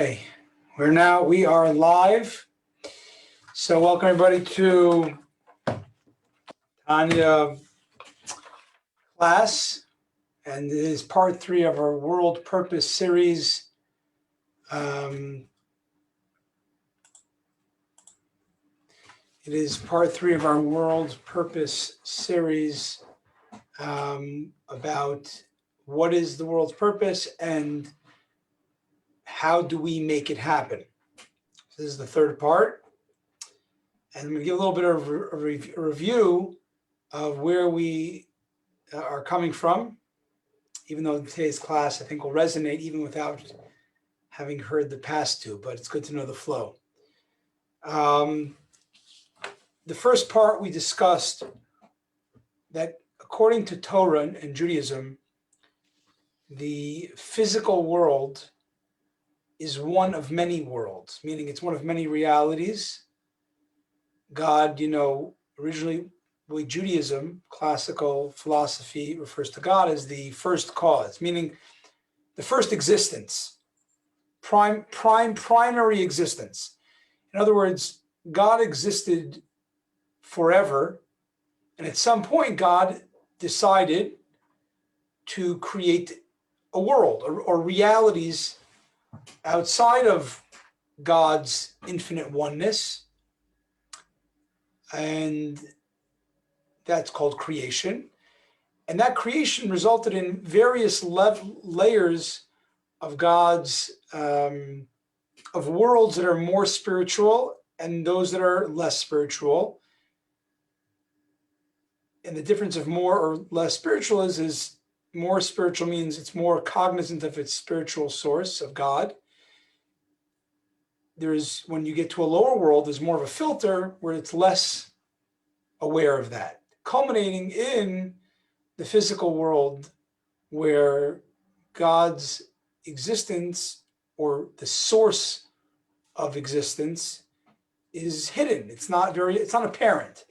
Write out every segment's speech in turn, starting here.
Okay, we are live. So welcome everybody to Tanya class, and it is part 3 of our World Purpose series. It is part 3 of our World Purpose series about what is the world's purpose and how do we make it happen. So this is the third part, and I'm going to give a little bit of a review of where we are coming from, even though today's class I think will resonate even without having heard the past two, but it's good to know the flow. The first part we discussed that according to Torah and Judaism, the physical world is one of many worlds, meaning it's one of many realities. God, originally, Judaism, classical philosophy, refers to God as the first cause, meaning the first existence, primary existence. In other words, God existed forever, and at some point, God decided to create a world or realities outside of God's infinite oneness, and that's called creation. And that creation resulted in various layers of God's, of worlds that are more spiritual and those that are less spiritual. And the difference of more or less spiritual is more spiritual means it's more cognizant of its spiritual source of God. When you get to a lower world, there's more of a filter where it's less aware of that, culminating in the physical world where God's existence or the source of existence is hidden. It's not apparent.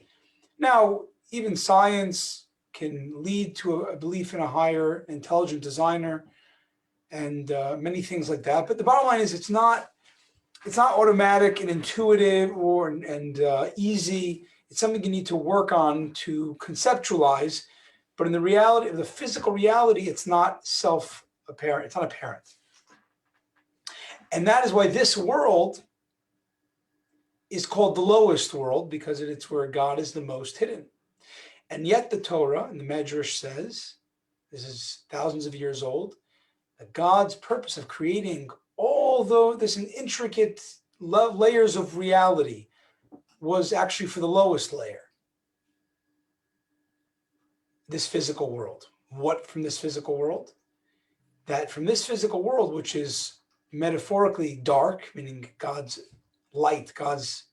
Now, even science can lead to a belief in a higher intelligent designer and many things like that. But the bottom line is it's not automatic and intuitive and easy. It's something you need to work on to conceptualize. But in the reality of the physical reality, it's not self-apparent. It's not apparent. And that is why this world is called the lowest world, because it's where God is the most hidden. And yet the Torah and the Medrash says, this is thousands of years old, that God's purpose of creating all this intricate layers of reality was actually for the lowest layer, this physical world. What from this physical world? That from this physical world, which is metaphorically dark, meaning God's light, God's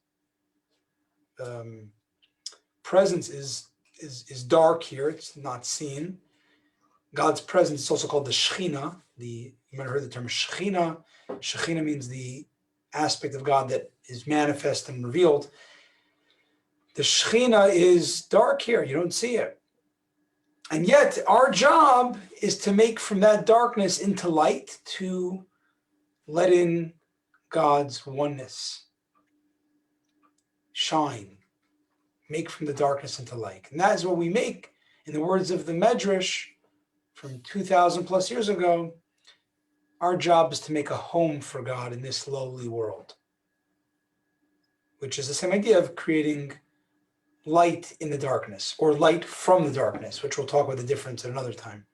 presence is dark here. It's not seen. God's presence is also called the Shekhinah. You might have heard the term Shekhinah. Shekhinah means the aspect of God that is manifest and revealed. The Shekhinah is dark here. You don't see it. And yet our job is to make from that darkness into light, to let in God's oneness. Shine. Make from the darkness into light. And that is what we make, in the words of the Medrash from 2,000 plus years ago. Our job is to make a home for God in this lowly world, which is the same idea of creating light in the darkness, or light from the darkness, which we'll talk about the difference at another time.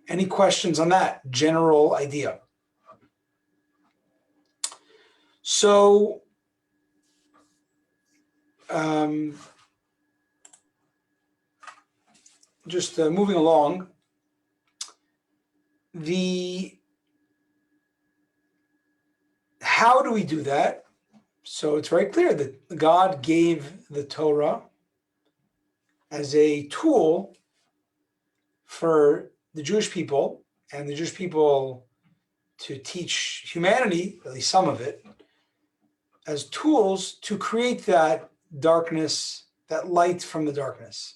Any questions on that general idea? So, just moving along, how do we do that? So it's very clear that God gave the Torah as a tool for the Jewish people, and the Jewish people to teach humanity, at least some of it, as tools to create that darkness, that light from the darkness.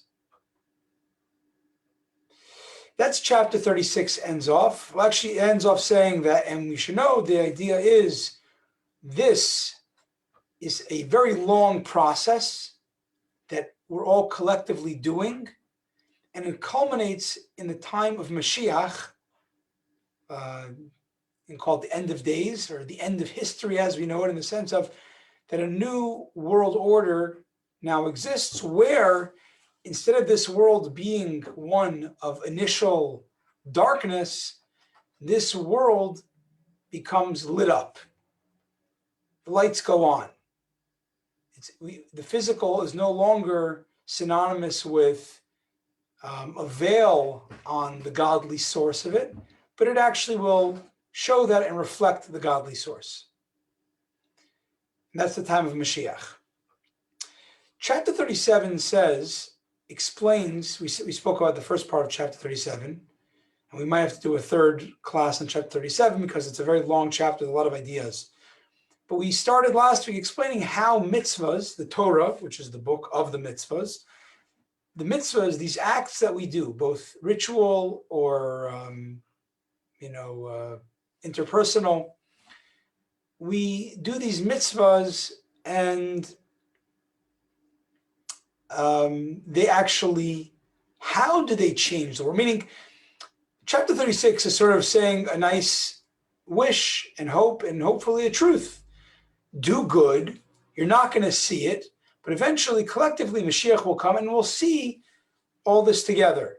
That's chapter 36 ends off. Well, actually, it ends off saying that, and we should know the idea is this is a very long process that we're all collectively doing, and it culminates in the time of Mashiach, and called the end of days, or the end of history as we know it, in the sense of that a new world order now exists where instead of this world being one of initial darkness, this world becomes lit up. The lights go on. The physical is no longer synonymous with a veil on the godly source of it, but it actually will show that and reflect the godly source. And that's the time of Mashiach. Chapter 37 explains, we spoke about the first part of chapter 37, and we might have to do a third class on chapter 37 because it's a very long chapter with a lot of ideas. But we started last week explaining how mitzvahs, the Torah, which is the book of the mitzvahs, these acts that we do, both ritual or interpersonal, we do these mitzvahs, and they actually, how do they change the world? Meaning, chapter 36 is sort of saying a nice wish and hope and hopefully a truth. Do good. You're not going to see it, but eventually, collectively, Mashiach will come and we'll see all this together.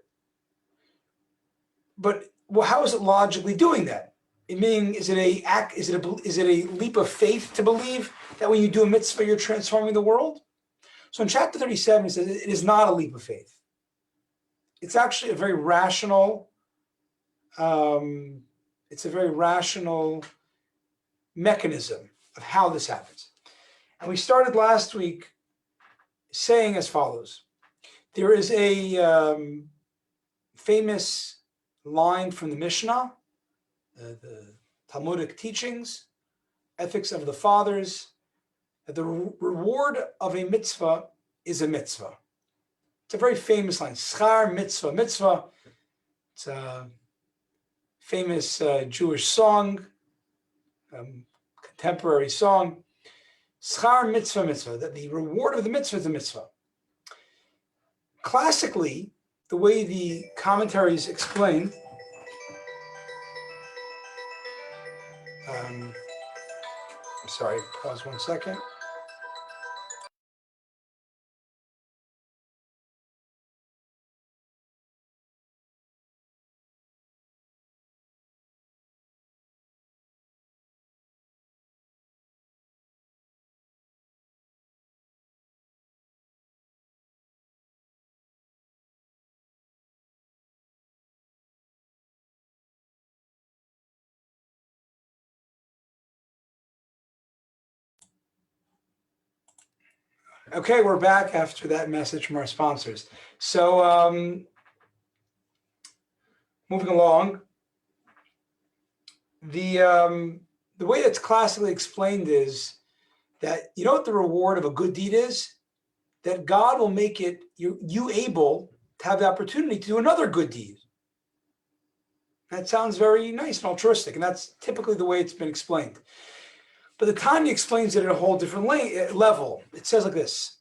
But how is it logically doing that? Meaning, is it a leap of faith to believe that when you do a mitzvah, you're transforming the world? So in chapter 37, it says it is not a leap of faith. It's actually a very rational. It's a very rational mechanism of how this happens. And we started last week saying as follows. There is a famous line from the Mishnah, the Talmudic teachings, ethics of the fathers, that the reward of a mitzvah is a mitzvah. It's a very famous line, schar mitzvah. Mitzvah, it's a famous Jewish song, contemporary song. Schar mitzvah mitzvah, that the reward of the mitzvah is a mitzvah. Classically, the way the commentaries explain, sorry, pause 1 second. Okay, we're back after that message from our sponsors. So moving along, the way that's classically explained is that you know what the reward of a good deed is? That God will make it you able to have the opportunity to do another good deed. That sounds very nice and altruistic, and that's typically the way it's been explained. But the Tanya explains it at a whole different level. It says like this: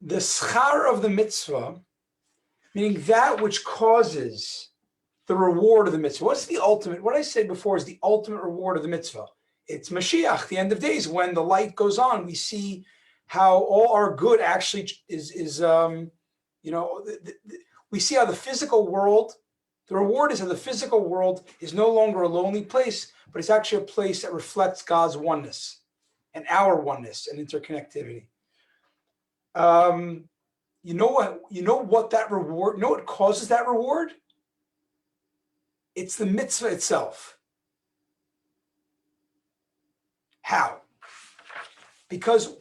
the schar of the mitzvah, meaning that which causes the reward of the mitzvah. What's the ultimate? What I said before is the ultimate reward of the mitzvah. It's Mashiach, the end of days, when the light goes on. We see how all our good actually is we see how the physical world, the reward is that the physical world is no longer a lonely place, but it's actually a place that reflects God's oneness and our oneness and interconnectivity. You know what that reward, you know what causes that reward? It's the mitzvah itself. How? Because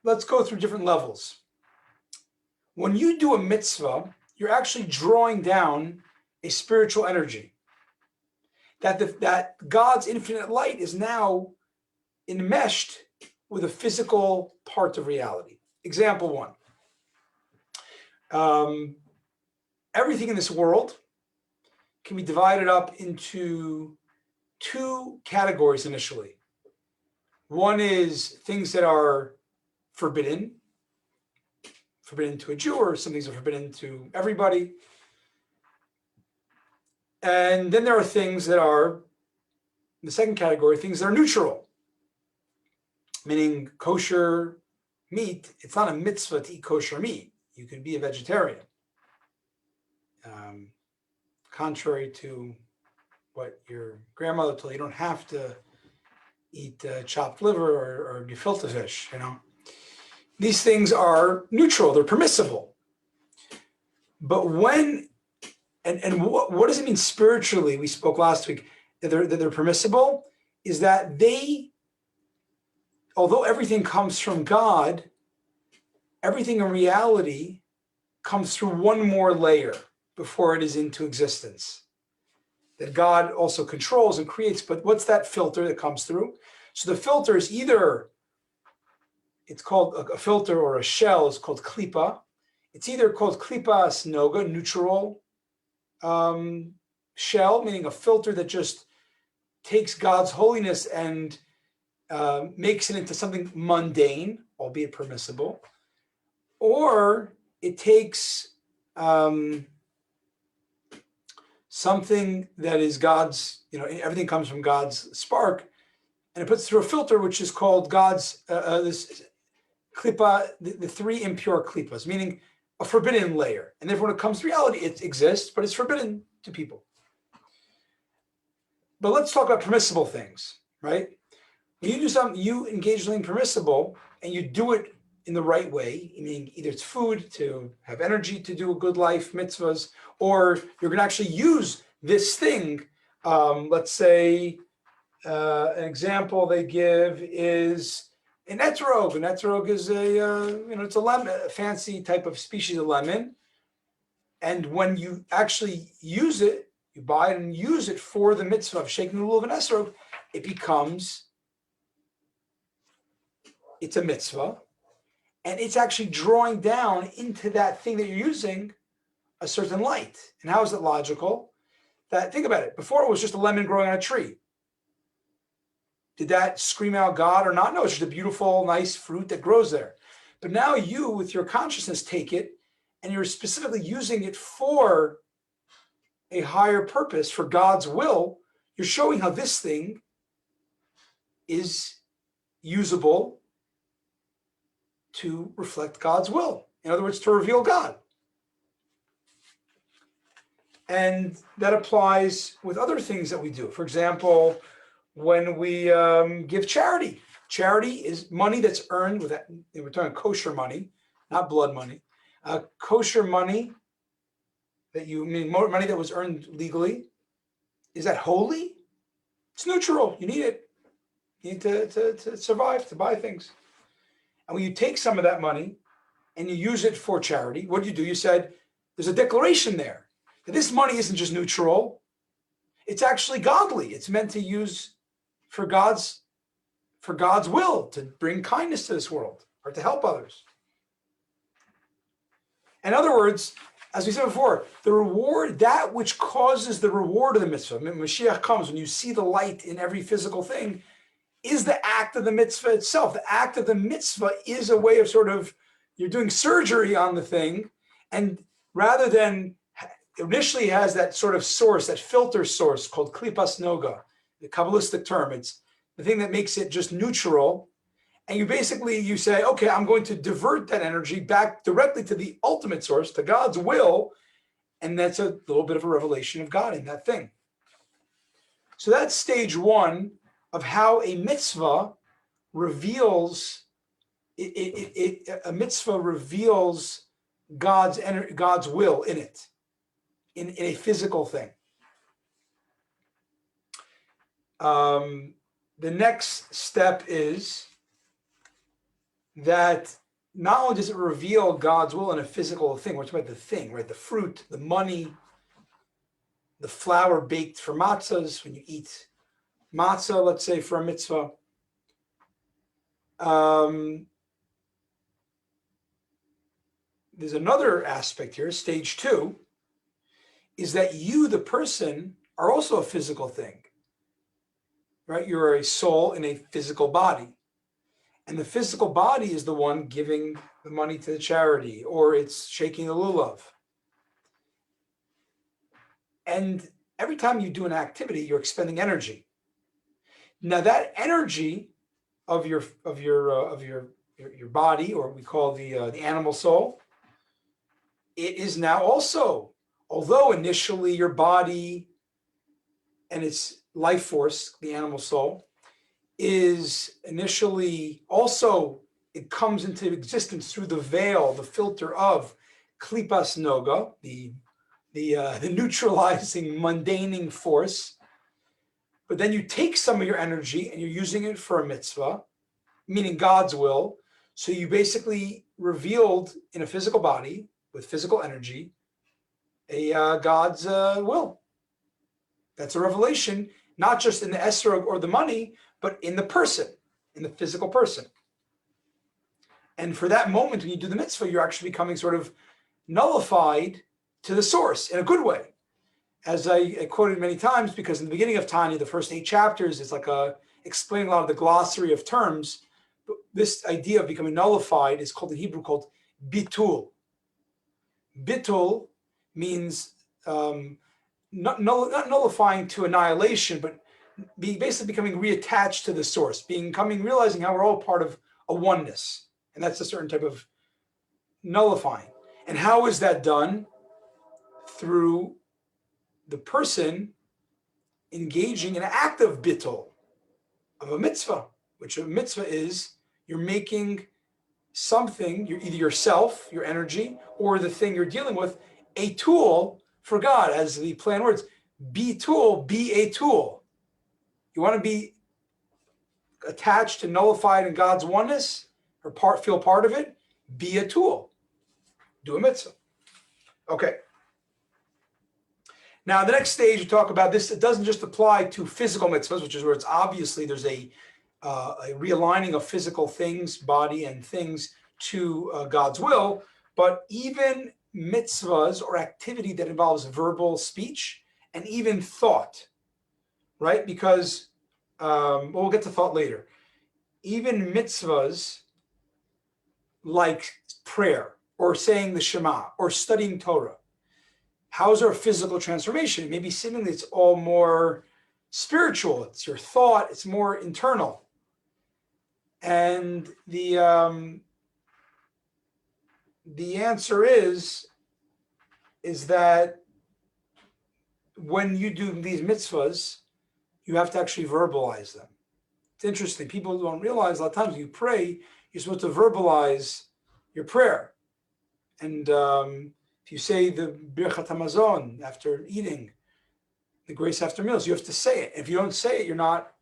let's go through different levels. When you do a mitzvah, you're actually drawing down a spiritual energy. That God's infinite light is now enmeshed with a physical part of reality. Example one. everything in this world can be divided up into two categories initially. One is things that are forbidden to a Jew, or some things are forbidden to everybody. And then there are things that are, in the second category, things that are neutral, meaning kosher meat. It's not a mitzvah to eat kosher meat. You can be a vegetarian. Contrary to what your grandmother told you, you don't have to eat chopped liver or gefilte fish, These things are neutral, they're permissible. But when, and what does it mean spiritually? We spoke last week that they're permissible, is that although everything comes from God, everything in reality comes through one more layer before it is into existence, that God also controls and creates. But what's that filter that comes through? So the filter is either, it's called a filter, or a shell is called klipa. It's either called klipas noga, neutral shell, meaning a filter that just takes God's holiness and makes it into something mundane, albeit permissible, or it takes something that is God's, everything comes from God's spark, and it puts it through a filter, which is called God's, this klipa, the three impure klipas, meaning a forbidden layer. And therefore, when it comes to reality, it exists, but it's forbidden to people. But let's talk about permissible things, right? When you do something, you engage in something permissible, and you do it in the right way, meaning either it's food to have energy to do a good life, mitzvahs, or you're going to actually use this thing. Let's say an example they give is an etrog. An etrog is it's a lemon, a fancy type of species of lemon. And when you actually use it, you buy it and use it for the mitzvah of shaking the lulav of an etrog, it's a mitzvah. And it's actually drawing down into that thing that you're using a certain light. And how is it logical? That, think about it, before it was just a lemon growing on a tree. Did that scream out God or not? No, it's just a beautiful, nice fruit that grows there. But now you, with your consciousness, take it and you're specifically using it for a higher purpose, for God's will. You're showing how this thing is usable to reflect God's will. In other words, to reveal God. And that applies with other things that we do. For example, when we give charity. Charity is money that's earned with that. We're talking kosher money, not blood money. Kosher money money that was earned legally. Is that holy? It's neutral. You need it. You need to survive, to buy things. And when you take some of that money and you use it for charity, what do? You said, there's a declaration there that this money isn't just neutral. It's actually godly. It's meant to use for God's will, to bring kindness to this world or to help others. In other words, as we said before, the reward, that which causes the reward of the mitzvah, when Mashiach comes, when you see the light in every physical thing, is the act of the mitzvah itself. The act of the mitzvah is a way of you're doing surgery on the thing, and rather than, initially has that sort of source, that filter source called klipas noga, the Kabbalistic term. It's the thing that makes it just neutral. And you say, okay, I'm going to divert that energy back directly to the ultimate source, to God's will. And that's a little bit of a revelation of God in that thing. So that's stage one of how a mitzvah reveals, a mitzvah reveals God's will in it, in a physical thing. The next step is that not only does it reveal God's will in a physical thing, we're talking about the thing, right? The fruit, the money, the flour baked for matzahs, when you eat matzah, let's say for a mitzvah. There's another aspect here, stage two, is that you, the person, are also a physical thing, right? You're a soul in a physical body. And the physical body is the one giving the money to the charity, or it's shaking the lulav. And every time you do an activity, you're expending energy. Now that energy of your body, or we call the animal soul, it is now also, although initially your body and its life force, the animal soul, is initially also, it comes into existence through the veil, the filter of klipas noga, the neutralizing, mundaning force. But then you take some of your energy and you're using it for a mitzvah, meaning God's will. So you basically revealed in a physical body with physical energy a God's will. That's a revelation, not just in the esrog or the money, but in the person, in the physical person. And for that moment, when you do the mitzvah, you're actually becoming sort of nullified to the source in a good way. As I quoted many times, because in the beginning of Tanya, the first 8 chapters, it's like explaining a lot of the glossary of terms. But this idea of becoming nullified is called in Hebrew called bitul. Bitul means not nullifying to annihilation, but basically becoming reattached to the source, realizing how we're all part of a oneness. And that's a certain type of nullifying. And how is that done? Through the person engaging in an act of bittul, of a mitzvah, which a mitzvah is, you're making something, you're either yourself, your energy, or the thing you're dealing with, a tool for God, as the play on words. Be tool, be a tool. You want to be attached and nullified in God's oneness, or feel part of it, be a tool. Do a mitzvah. Okay. Now, the next stage, you talk about this, it doesn't just apply to physical mitzvahs, which is where it's obviously there's a realigning of physical things, body and things, to God's will, but even mitzvahs or activity that involves verbal speech and even thought, right? Because, we'll get to thought later. Even mitzvahs like prayer or saying the Shema or studying Torah, how's our physical transformation? Maybe seemingly it's all more spiritual. It's your thought. It's more internal. And the answer is that when you do these mitzvahs, you have to actually verbalize them. It's interesting. People don't realize a lot of times when you pray, you're supposed to verbalize your prayer. And if you say the Birchat Hamazon after eating, the grace after meals, you have to say it. If you don't say it, you're not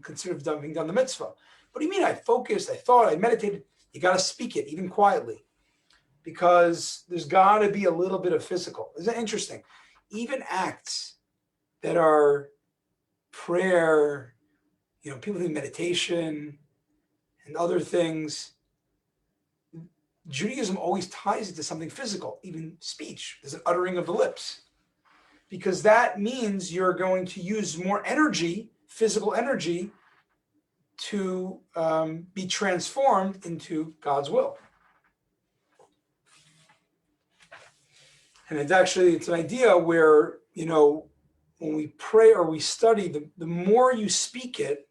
considered having done the mitzvah. What do you mean? I focused, I thought, I meditated. You got to speak it, even quietly, because there's got to be a little bit of physical. Isn't that interesting? Even acts that are prayer, people do meditation and other things. Judaism always ties it to something physical, even speech. There's an uttering of the lips, because that means you're going to use more energy, physical energy, to be transformed into God's will. And it's an idea where, when we pray or we study, the more you speak it,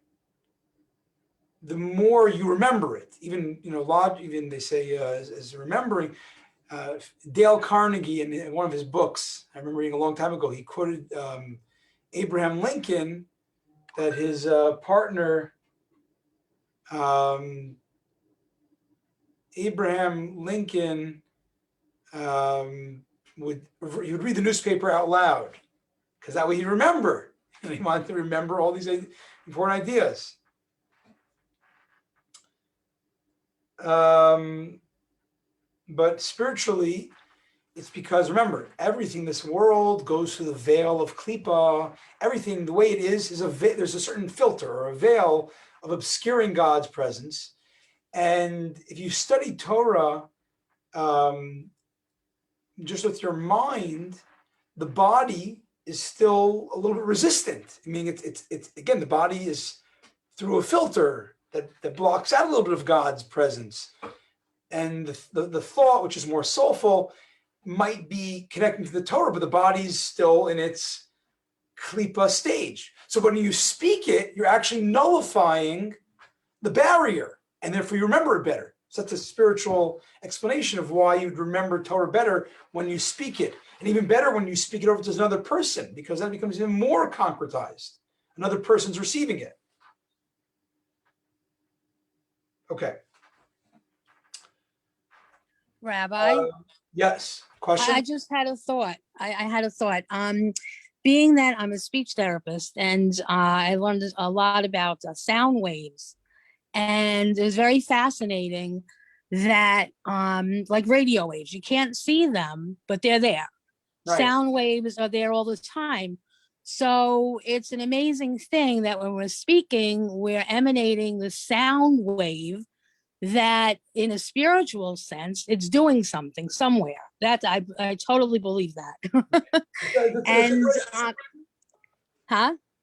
the more you remember it. Even, even they say as remembering, Dale Carnegie in one of his books, I remember reading a long time ago, he quoted Abraham Lincoln, that his partner, Abraham Lincoln, would read the newspaper out loud, because that way he'd remember, and he wanted to remember all these important ideas. But spiritually, it's because, remember, everything, this world goes through the veil of klipa. Everything, the way it is there's a certain filter or a veil of obscuring God's presence. And if you study Torah just with your mind, the body is still a little bit resistant. I mean, it's again, the body is through a filter that blocks out a little bit of God's presence. And the thought, which is more soulful, might be connecting to the Torah, but the body's still in its klipa stage. So when you speak it, you're actually nullifying the barrier, and therefore you remember it better. So that's a spiritual explanation of why you'd remember Torah better when you speak it. And even better when you speak it over to another person, because that becomes even more concretized. Another person's receiving it. Okay. Rabbi? Yes. Question? I just had a thought. I had a thought. Being that I'm a speech therapist and I learned a lot about sound waves, and it's very fascinating that like radio waves, you can't see them, but they're there. Right. Sound waves are there all the time. So it's an amazing thing that when we're speaking, we're emanating the sound wave that in a spiritual sense, it's doing something somewhere. That I totally believe that. And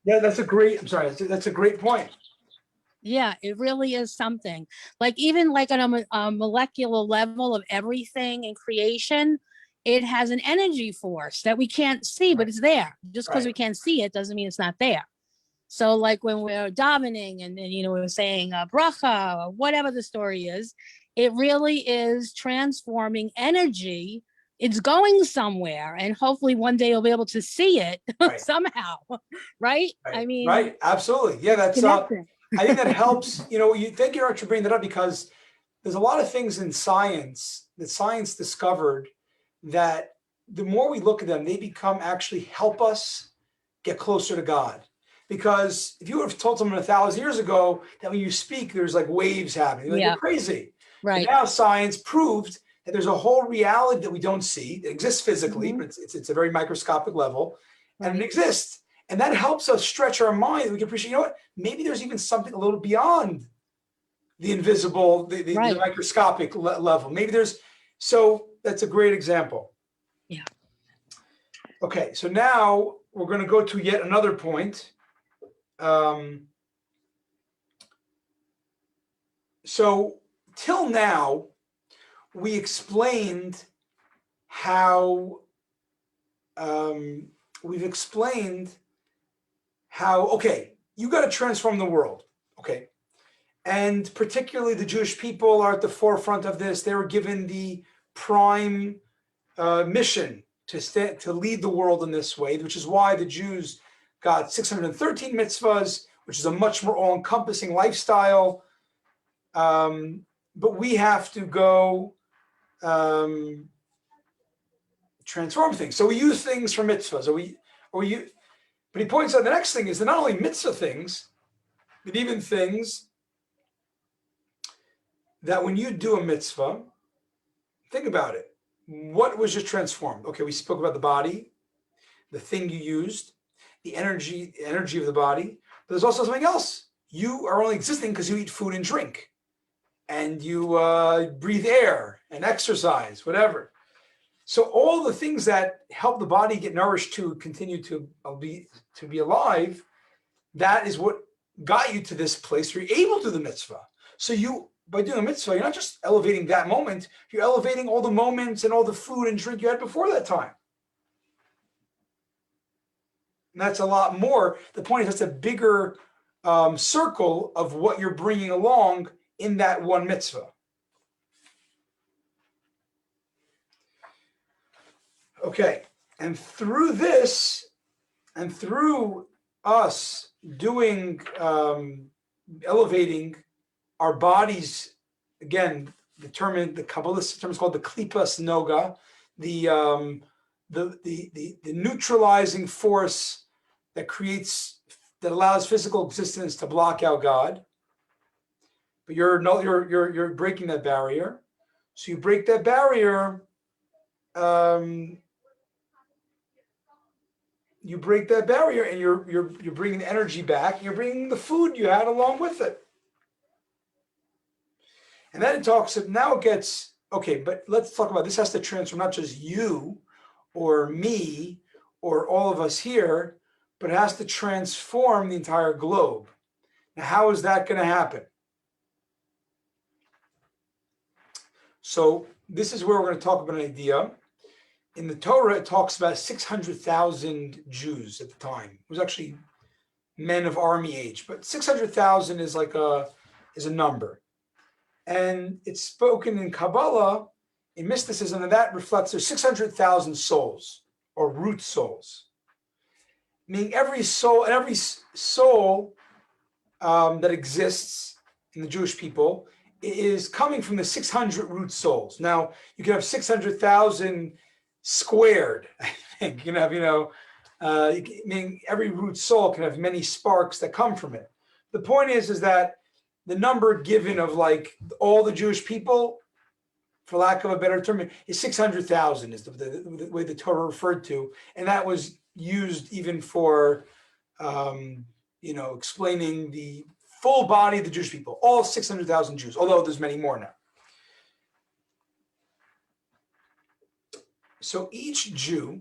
Yeah, that's a great, I'm sorry, that's a great point. Yeah, it really is something. Like even like on a molecular level of everything in creation, it has an energy force that we can't see, but it's there. Just because we can't see it doesn't mean it's not there. So like when we're davening and you know, we're saying bracha or whatever the story is, it really is transforming energy. It's going somewhere, and hopefully one day you'll be able to see it somehow, right? I mean, right, absolutely. Yeah, that's I think that helps. You know, you think you're actually bringing that up because there's a lot of things in science that science discovered that the more we look at them, they become actually help us get closer to God. Because if you would have told someone 1,000 years ago that when you speak, there's like waves happening, like, you're crazy. Right. But now science proved that there's a whole reality that we don't see. It exists physically, but it's a very microscopic level, and it exists. And that helps us stretch our mind. We can appreciate, you know what, maybe there's even something a little beyond the invisible, the microscopic level. Maybe there's, so that's a great example. Yeah. Okay, so now we're going to go to yet another point. So till now, we explained how, okay, you got to transform the world. Okay. And particularly the Jewish people are at the forefront of this. They were given the prime mission to lead the world in this way, which is why the Jews got 613 mitzvahs, which is a much more all-encompassing lifestyle. But we have to go transform things. So we use things for mitzvahs, but he points out the next thing is that not only mitzvah things, but even things that when you do a mitzvah, think about it. What was just transformed? Okay, we spoke about the body, the thing you used, the energy of the body, but there's also something else. You are only existing because you eat food and drink, and you breathe air and exercise, whatever. So all the things that help the body get nourished to continue to be alive, that is what got you to this place where you're able to do the mitzvah. So you, by doing a mitzvah, you're not just elevating that moment, you're elevating all the moments and all the food and drink you had before that time. And that's a lot more. The point is that's a bigger circle of what you're bringing along in that one mitzvah. Okay, and through this, and through us doing, elevating our bodies, again, the Kabbalist term is called the klipas noga, the neutralizing force that allows physical existence to block out God. But you're breaking that barrier. So you break that barrier. You break that barrier, and you're bringing the energy back. And you're bringing the food you had along with it. And then it talks. Now it gets Okay, but let's talk about this. Has to transform not just you or me or all of us here, but it has to transform the entire globe. Now, how is that going to happen? So this is where we're going to talk about an idea. In the Torah, it talks about 600,000 Jews at the time. It was actually men of army age, but 600,000 is like a number. And it's spoken in Kabbalah, in mysticism, and that reflects there's 600,000 souls or root souls. Meaning every soul that exists in the Jewish people is coming from the 600 root souls. Now, you can have 600,000 squared, I think. You can have, meaning every root soul can have many sparks that come from it. The point is that the number given of like all the Jewish people, for lack of a better term, is 600,000 is the way the Torah referred to. And that was used even for, explaining the full body of the Jewish people, all 600,000 Jews, although there's many more now. So each Jew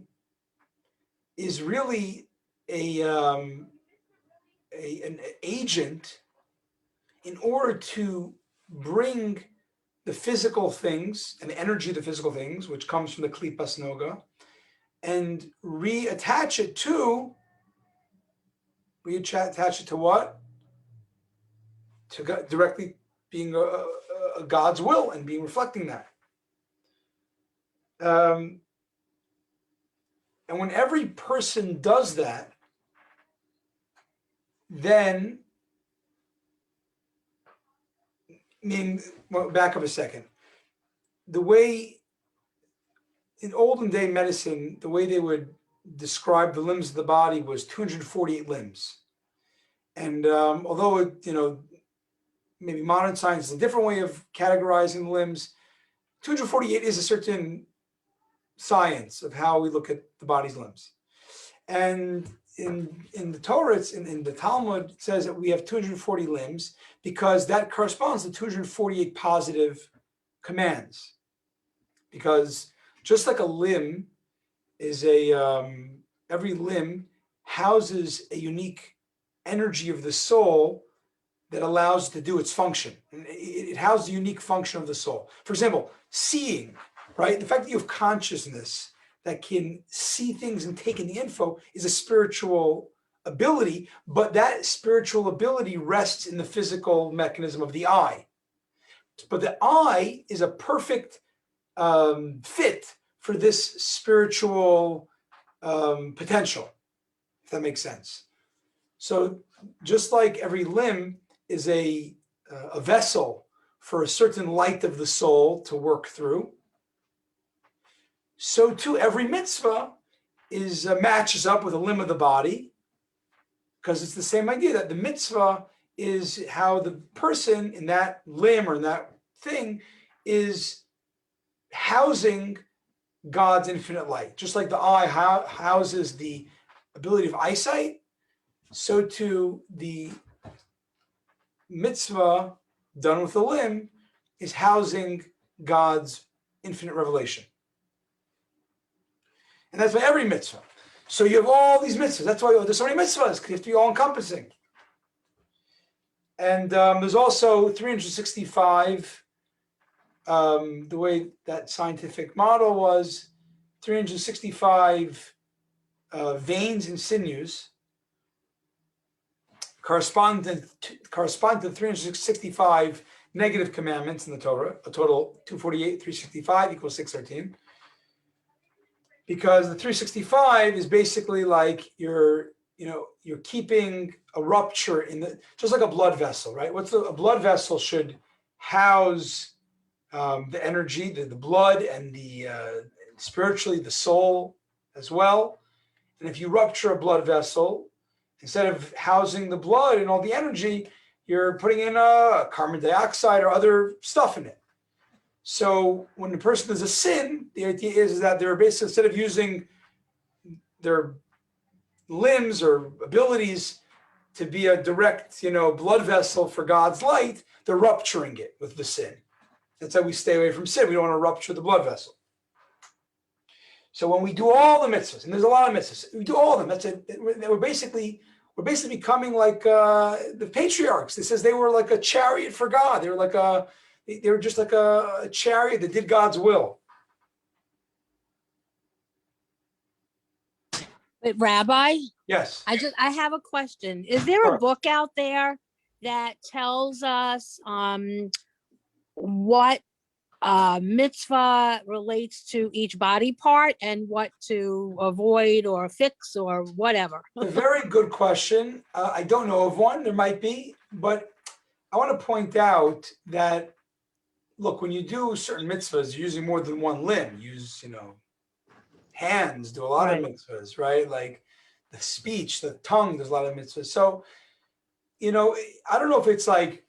is really an agent in order to bring the physical things and the energy of the physical things, which comes from the Klipas Noga, and reattach it to what? To God, directly being a God's will and being reflecting that. And when every person does that, then, back up a second. The way in olden day medicine, the way they would describe the limbs of the body was 248 limbs. And although maybe modern science is a different way of categorizing the limbs, 248 is a certain science of how we look at the body's limbs. And in the Torah, in the Talmud, it says that we have 240 limbs because that corresponds to 248 positive commands. Because just like a limb is every limb houses a unique energy of the soul that allows it to do its function. It houses the unique function of the soul. For example, seeing, right? The fact that you have consciousness that can see things and take in the info is a spiritual ability, but that spiritual ability rests in the physical mechanism of the eye. But the eye is a perfect fit for this spiritual potential, if that makes sense. So just like every limb is a vessel for a certain light of the soul to work through, so too every mitzvah matches up with a limb of the body, because it's the same idea that the mitzvah is how the person in that limb or in that thing is housing God's infinite light. Just like the eye houses the ability of eyesight, so too the mitzvah done with the limb is housing God's infinite revelation. And that's why every mitzvah. So you have all these mitzvahs. That's why there's so many mitzvahs, because you have to be all encompassing. And there's also 365, the way that scientific model was, 365 veins and sinews correspond to 365 negative commandments in the Torah, a total 248, 365 equals 613. Because the 365 is basically like you're keeping a rupture just like a blood vessel, right? A blood vessel should house the energy, the blood, and the spiritually the soul as well. And if you rupture a blood vessel, instead of housing the blood and all the energy, you're putting in carbon dioxide or other stuff in it. So when the person does a sin, the idea is that they're basically, instead of using their limbs or abilities to be a direct, blood vessel for God's light, they're rupturing it with the sin. That's how we stay away from sin. We don't want to rupture the blood vessel. So when we do all the mitzvahs, and there's a lot of mitzvahs, we do all of them. That's it. We're basically becoming like the patriarchs. It says they were like a chariot for God. They were just like a chariot that did God's will. But Rabbi, Yes. I have a question. Is there Sure. a book out there that tells us what mitzvah relates to each body part and what to avoid or fix or whatever? A very good question. I don't know of one. There might be, but I want to point out that, look, when you do certain mitzvahs, you're using more than one limb. Use, hands, do a lot of mitzvahs, right? Like the speech, the tongue, there's a lot of mitzvahs. So, I don't know if it's like,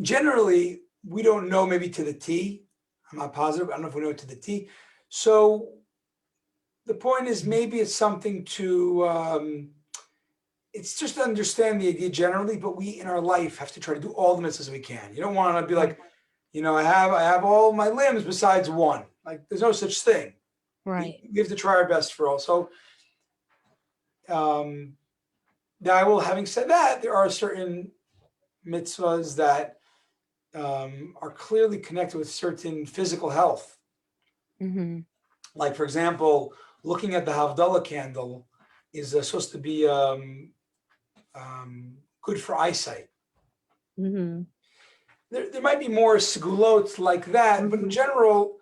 generally, we don't know maybe to the T. I'm not positive. I don't know if we know it to the T. So the point is maybe it's something to, it's just to understand the idea generally, but we in our life have to try to do all the mitzvahs we can. You don't want to be like, I have all my limbs besides one. Like there's no such thing. Right. We have to try our best for all. So now, having said that, there are certain mitzvahs that are clearly connected with certain physical health. Mm-hmm. Like, for example, looking at the Havdalah candle is supposed to be good for eyesight. Mm-hmm. There might be more segulot like that, but in general,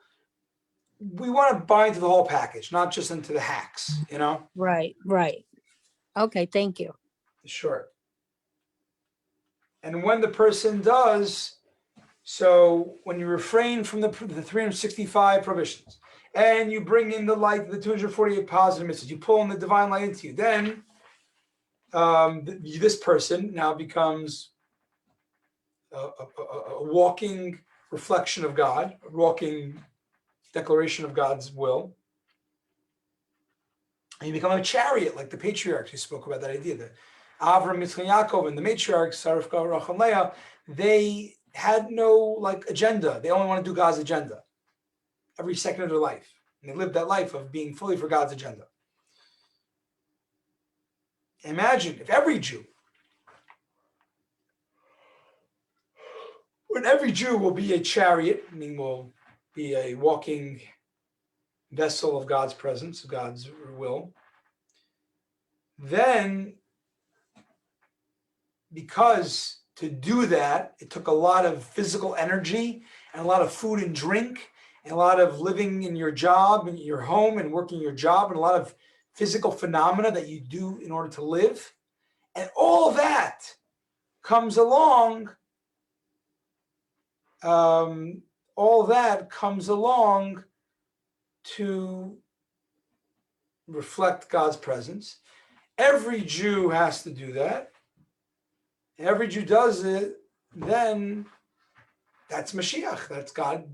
we want to buy into the whole package, not just into the hacks, Right. Okay, thank you. Sure. And when the person does, so when you refrain from the 365 prohibitions, and you bring in the light, the 248 positive mitzvahs, you pull in the divine light into you, then this person now becomes a walking reflection of God, a walking declaration of God's will. And you become a chariot, like the patriarchs. We spoke about that idea. The Avram, Yitzchak, Yaakov, and the matriarchs, Sarifka, Rachel, and Leah, they had no agenda. They only want to do God's agenda every second of their life. And they lived that life of being fully for God's agenda. Imagine if every Jew will be a chariot, meaning will be a walking vessel of God's presence, of God's will, then because to do that, it took a lot of physical energy and a lot of food and drink and a lot of living in your job and your home and working your job and a lot of physical phenomena that you do in order to live. And all that comes along, to reflect God's presence. Every Jew has to do that. Every Jew does it, then that's Mashiach. That's God.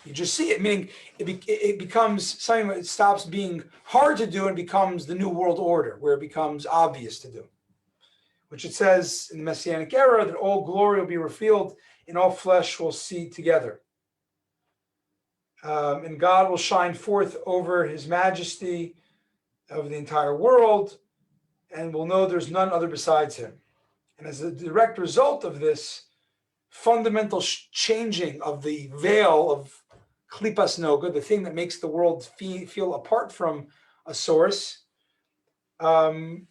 You just see it, meaning it becomes something that stops being hard to do and becomes the new world order, where it becomes obvious to do. Which it says in the Messianic era that all glory will be revealed and all flesh will see together. And God will shine forth over his majesty of the entire world, and we'll know there's none other besides him. And as a direct result of this fundamental changing of the veil of klipas noga, the thing that makes the world feel apart from a source, then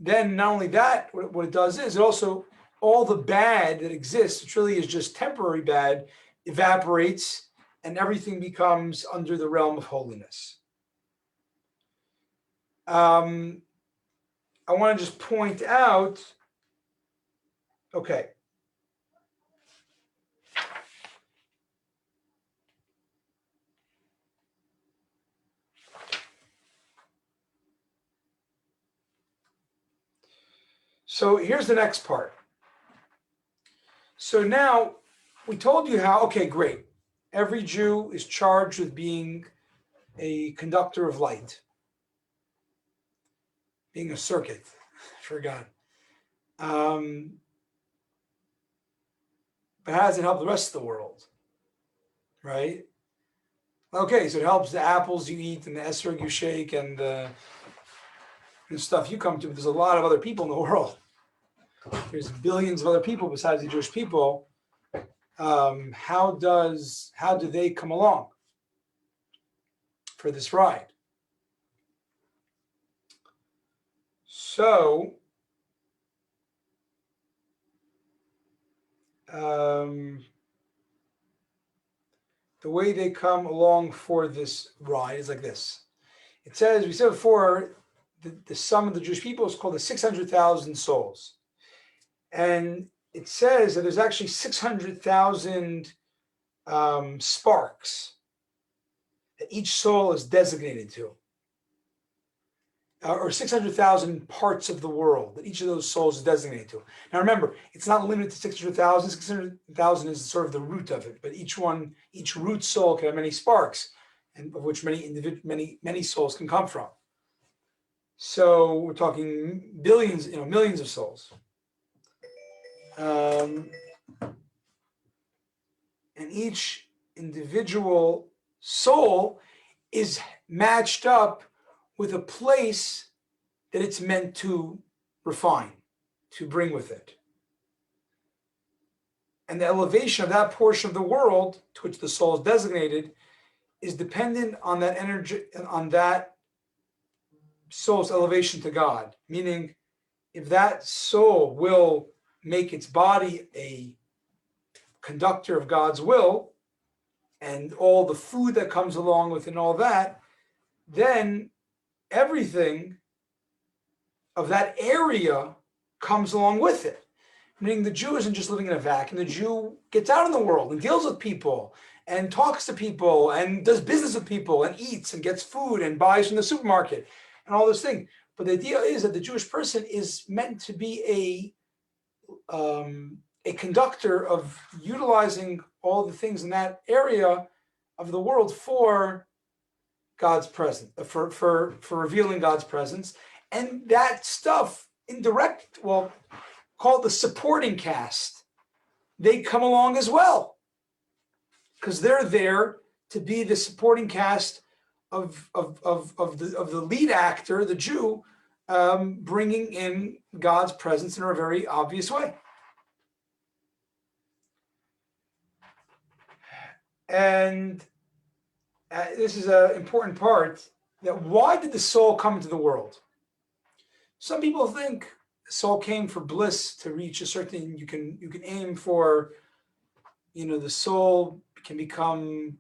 not only that, what it does is it also, all the bad that exists, which really is just temporary bad, evaporates and everything becomes under the realm of holiness. I want to just point out, okay. So here's the next part. So now we told you how, okay, great. Every Jew is charged with being a conductor of light, being a circuit for God. But how does it help the rest of the world? Right? Okay, so it helps the apples you eat and the esrog you shake and the stuff you come to. But there's a lot of other people in the world. There's billions of other people besides the Jewish people. How do they come along for this ride? So the way they come along for this ride is like this. It says, we said before, the sum of the Jewish people is called the 600,000 souls. And it says that there's actually 600,000 sparks that each soul is designated to. Or 600,000 parts of the world that each of those souls is designated to. Now remember, it's not limited to 600,000. 600,000 is sort of the root of it, but each root soul can have many sparks, and of which many souls can come from. So we're talking billions, millions of souls. And each individual soul is matched up with a place that it's meant to refine, to bring with it. And the elevation of that portion of the world to which the soul is designated is dependent on that energy, on that soul's elevation to God. Meaning, if that soul will make its body a conductor of God's will, and all the food that comes along with it and all that, then everything of that area comes along with it. Meaning the Jew isn't just living in a vacuum. The Jew gets out in the world and deals with people and talks to people and does business with people and eats and gets food and buys from the supermarket and all this thing. But the idea is that the Jewish person is meant to be a conductor of utilizing all the things in that area of the world for God's presence, for revealing God's presence. And that stuff called the supporting cast, they come along as well, because they're there to be the supporting cast of the lead actor, the Jew, bringing in God's presence in a very obvious way. And this is an important part, that why did the soul come into the world? Some people think the soul came for bliss, to reach a certain, you can aim for, the soul can become,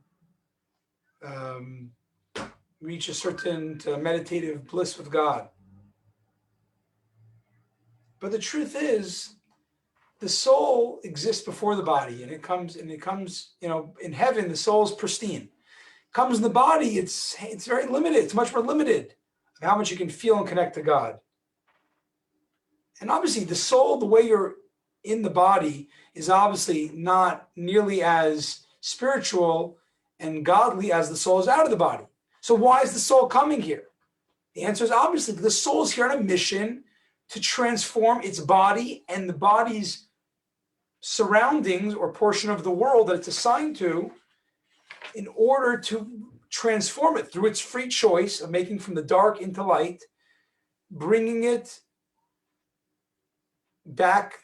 reach a certain meditative bliss with God. But the truth is, the soul exists before the body, and it comes, in heaven, the soul is pristine. Comes in the body, it's very limited. It's much more limited of how much you can feel and connect to God. And obviously the soul, the way you're in the body, is obviously not nearly as spiritual and godly as the soul is out of the body. So why is the soul coming here? The answer is obviously the soul is here on a mission to transform its body and the body's surroundings or portion of the world that it's assigned to, in order to transform it through its free choice of making from the dark into light, bringing it back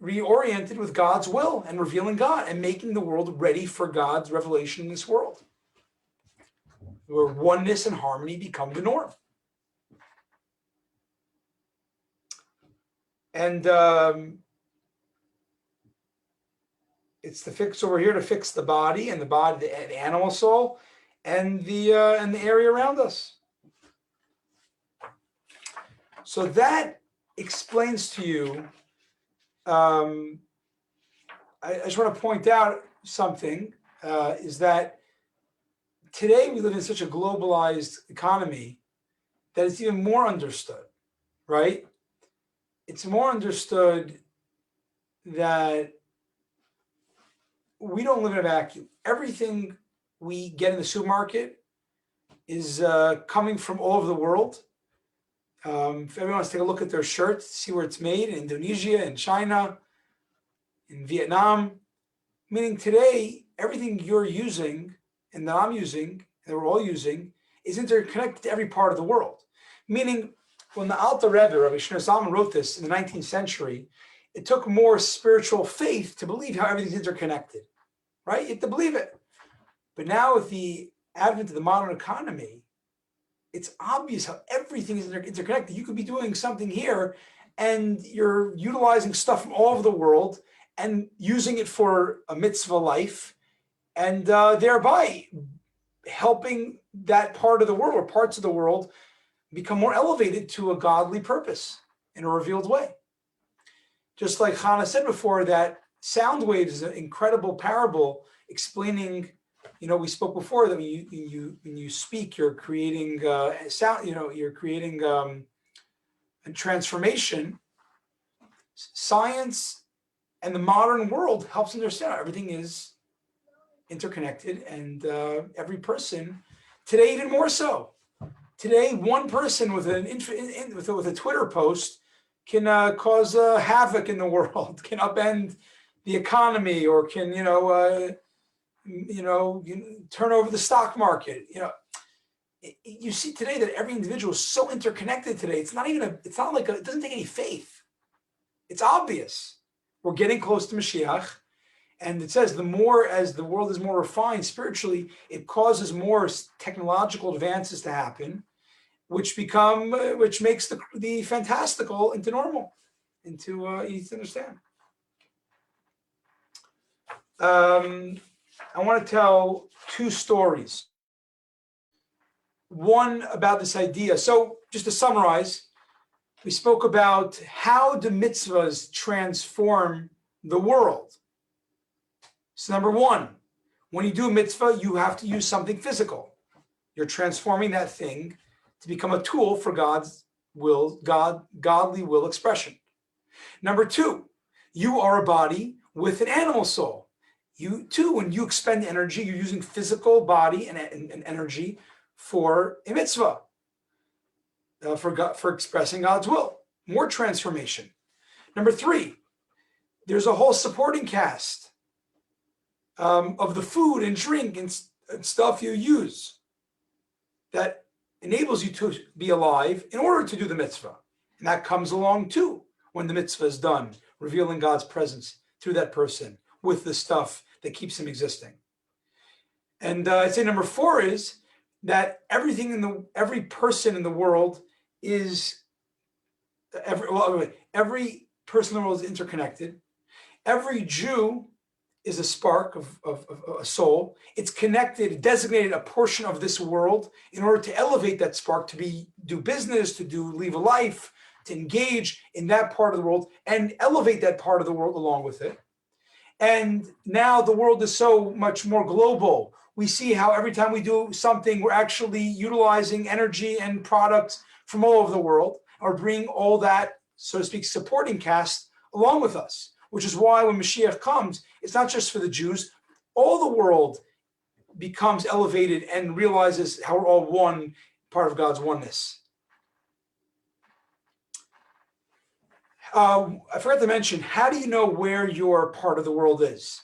reoriented with God's will and revealing God and making the world ready for God's revelation in this world, where oneness and harmony become the norm. And it's the fix over here to fix the body and the animal soul, and the area around us. So that explains to you. I just want to point out something, is that today we live in such a globalized economy that it's even more understood, right? It's more understood that we don't live in a vacuum. Everything we get in the supermarket is coming from all over the world. If everyone wants to take a look at their shirts, see where it's made, in Indonesia, in China, in Vietnam, Meaning today, everything you're using and that I'm using, and we're all using, is interconnected to every part of the world. Meaning, when the Alter Rebbe, Rabbi Shlomo Zalman, wrote this in the 19th century, it took more spiritual faith to believe how everything's interconnected, right? You have to believe it. But now with the advent of the modern economy, it's obvious how everything is interconnected. You could be doing something here and you're utilizing stuff from all over the world and using it for a mitzvah life, and thereby helping that part of the world or parts of the world become more elevated to a godly purpose in a revealed way. Just like Hannah said before, that sound waves is an incredible parable explaining, we spoke before that when you speak, you're creating sound, you're creating a transformation. Science and the modern world helps understand how everything is interconnected, and every person today even more so. Today, one person with with a Twitter post can cause havoc in the world, can upend the economy, or can turn over the stock market. You see today that every individual is so interconnected today. It doesn't take any faith. It's obvious. We're getting close to Mashiach. And it says the more, as the world is more refined spiritually, it causes more technological advances to happen, which makes the fantastical into normal, into easy to understand. I want to tell two stories. One about this idea. So just to summarize, we spoke about how do mitzvahs transform the world. So number one, when you do a mitzvah, you have to use something physical. You're transforming that thing to become a tool for God's will, godly will expression. Number two, you are a body with an animal soul. You too, when you expend energy, you're using physical body and energy for a mitzvah, for expressing God's will. More transformation. Number three, there's a whole supporting cast of the food and drink and stuff you use that enables you to be alive in order to do the mitzvah. And that comes along too when the mitzvah is done, revealing God's presence through that person with the stuff that keeps him existing. And I'd say number four is that every person in the world is every person in the world is interconnected. Every Jew is a spark of a soul. It's connected, designated a portion of this world in order to elevate that spark, to do business, leave a life, to engage in that part of the world and elevate that part of the world along with it. And now the world is so much more global. We see how every time we do something, we're actually utilizing energy and products from all over the world, or bring all that, so to speak, supporting cast along with us. Which is why when Mashiach comes, it's not just for the Jews. All the world becomes elevated and realizes how we're all one, part of God's oneness. I forgot to mention, how do you know where your part of the world is?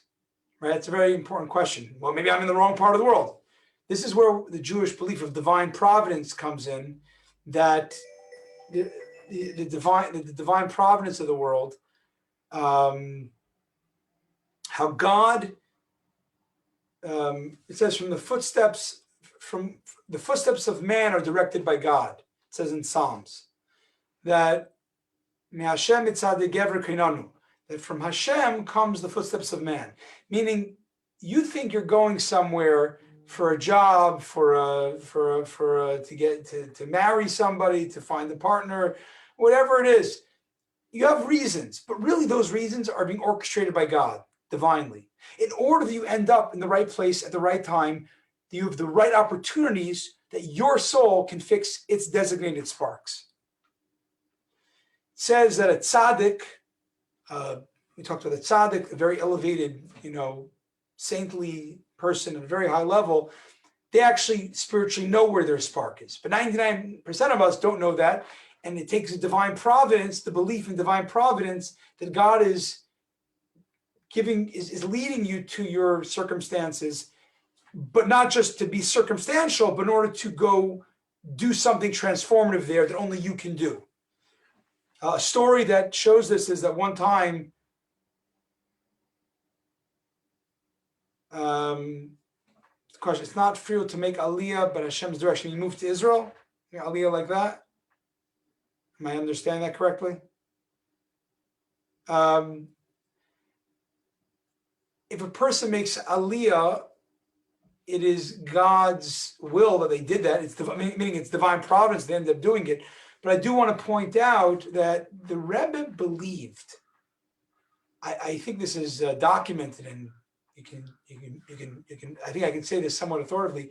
Right, it's a very important question. Well, maybe I'm in the wrong part of the world. This is where the Jewish belief of divine providence comes in, that the divine providence of the world, how God, it says from the footsteps of man are directed by God. It says in Psalms that that from Hashem comes the footsteps of man. Meaning, you think you're going somewhere for a job, to marry somebody, to find a partner, whatever it is. You have reasons, but really those reasons are being orchestrated by God divinely. In order that you end up in the right place at the right time, you have the right opportunities that your soul can fix its designated sparks. It says that a tzaddik, we talked about a tzaddik, a very elevated, saintly person at a very high level, they actually spiritually know where their spark is. But 99% of us don't know that. And it takes a divine providence, the belief in divine providence, that God is is leading you to your circumstances, but not just to be circumstantial, but in order to go do something transformative there that only you can do. A story that shows this is that one time, of course, it's not free to make aliyah, but Hashem's direction. You moved to Israel, aliyah like that. Am I understanding that correctly? If a person makes aliyah, it is God's will that they did that. It's meaning it's divine providence. They ended up doing it. But I do want to point out that the Rebbe believed. I think this is documented, and you can. I think I can say this somewhat authoritatively,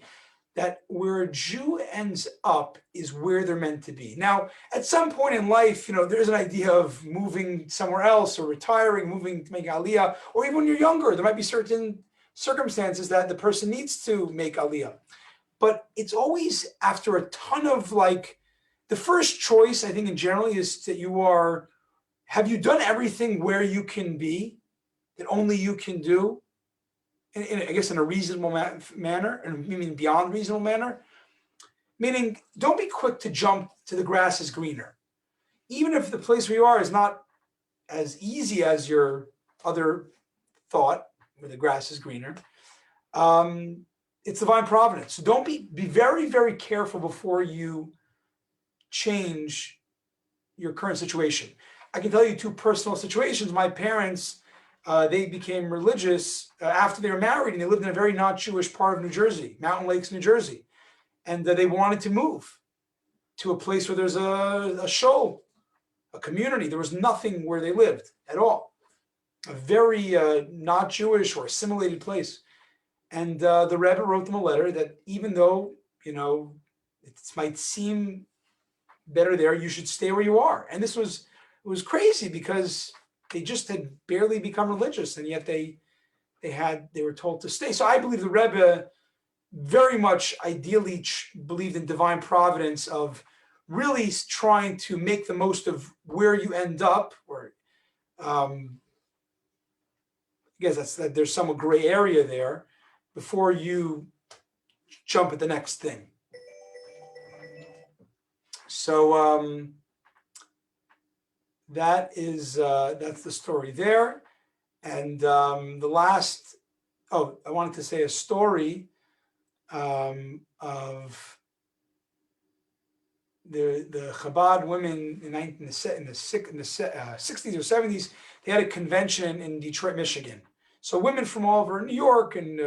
that where a Jew ends up is where they're meant to be. Now, at some point in life, there's an idea of moving somewhere else or retiring, moving to make aliyah, or even when you're younger, there might be certain circumstances that the person needs to make aliyah. But it's always after a ton of the first choice, I think in general, is that have you done everything where you can be, that only you can do? I guess in a reasonable manner, and meaning beyond reasonable manner, meaning don't be quick to jump to the grass is greener. Even if the place where you are is not as easy as your other thought, where the grass is greener, it's divine providence. So don't be very, very careful before you change your current situation. I can tell you two personal situations. My parents, they became religious after they were married, and they lived in a very not Jewish part of New Jersey, Mountain Lakes, New Jersey. And they wanted to move to a place where there's a shul, a community. There was nothing where they lived at all. A very not Jewish or assimilated place. And the Rebbe wrote them a letter that even though, it might seem better there, you should stay where you are. And it was crazy because they just had barely become religious, and yet they were told to stay. So I believe the Rebbe very much ideally believed in divine providence, of really trying to make the most of where you end up, or I guess there's some gray area there before you jump at the next thing. So that's the story there. And the last, I wanted to say a story of the Chabad women in the 60s or 70s. They had a convention in Detroit, Michigan. So women from all over New York, and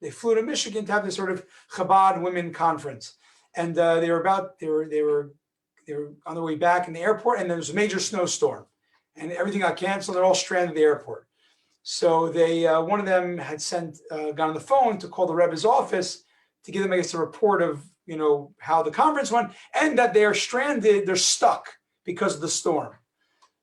they flew to Michigan to have this sort of Chabad women conference. And they were on their way back in the airport, and there was a major snowstorm, and everything got canceled. They're all stranded at the airport. So one of them had got on the phone to call the Rebbe's office to give them, I guess, a report of how the conference went, and that they're stranded, they're stuck because of the storm.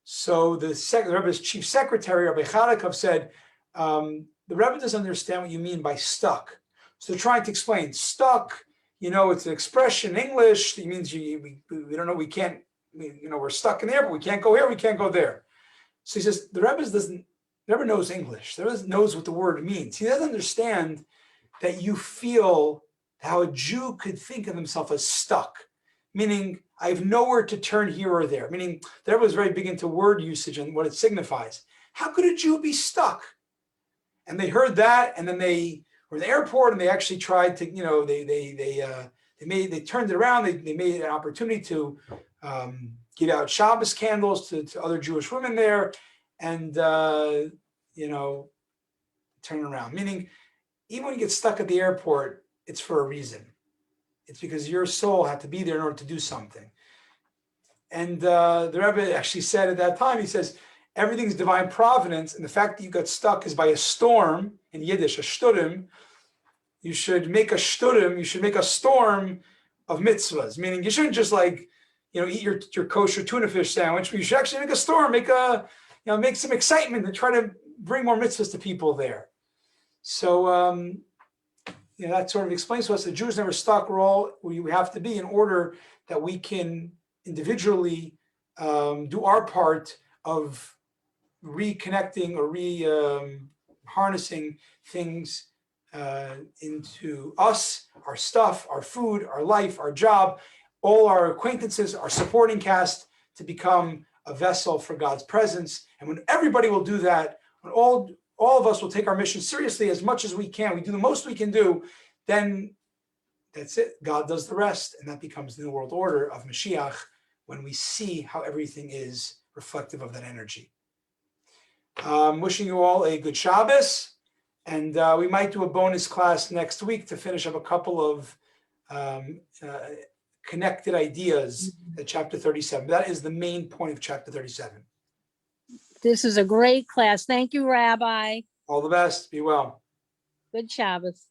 So the Rebbe's chief secretary, Rabbi Chadakov, said, the Rebbe doesn't understand what you mean by stuck. So they're trying to explain stuck. It's an expression in English. It means we don't know, we can't, we're stuck in there, but we can't go here, we can't go there. So he says, the Rebbe knows English. The Rebbe knows what the word means. He doesn't understand that you feel how a Jew could think of himself as stuck, meaning I have nowhere to turn here or there. Meaning the Rebbe was very big into word usage and what it signifies. How could a Jew be stuck? And they heard that, and then they were in the airport, and they actually tried to, they turned it around. They made an opportunity to give out Shabbos candles to other Jewish women there, and turn it around. Meaning, even when you get stuck at the airport, it's for a reason. It's because your soul had to be there in order to do something. And the Rebbe actually said at that time, he says, everything's divine providence, and the fact that you got stuck is by a storm, in Yiddish, a shturim. You should make a shturim, you should make a storm of mitzvahs, meaning you shouldn't just eat your kosher tuna fish sandwich, but you should actually make a storm, make some excitement and try to bring more mitzvahs to people there. So, that sort of explains to us that Jews never stuck. We're all where we have to be in order that we can individually do our part of reconnecting or harnessing things into us, our stuff, our food, our life, our job, all our acquaintances, our supporting cast, to become a vessel for God's presence. And when everybody will do that, when all of us will take our mission seriously as much as we can, we do the most we can do, then that's it. God does the rest. And that becomes the new world order of Mashiach, when we see how everything is reflective of that energy. Wishing you all a good Shabbos. And we might do a bonus class next week to finish up a couple of connected ideas at chapter 37. That is the main point of chapter 37. This is a great class. Thank you, Rabbi. All the best. Be well. Good Shabbos.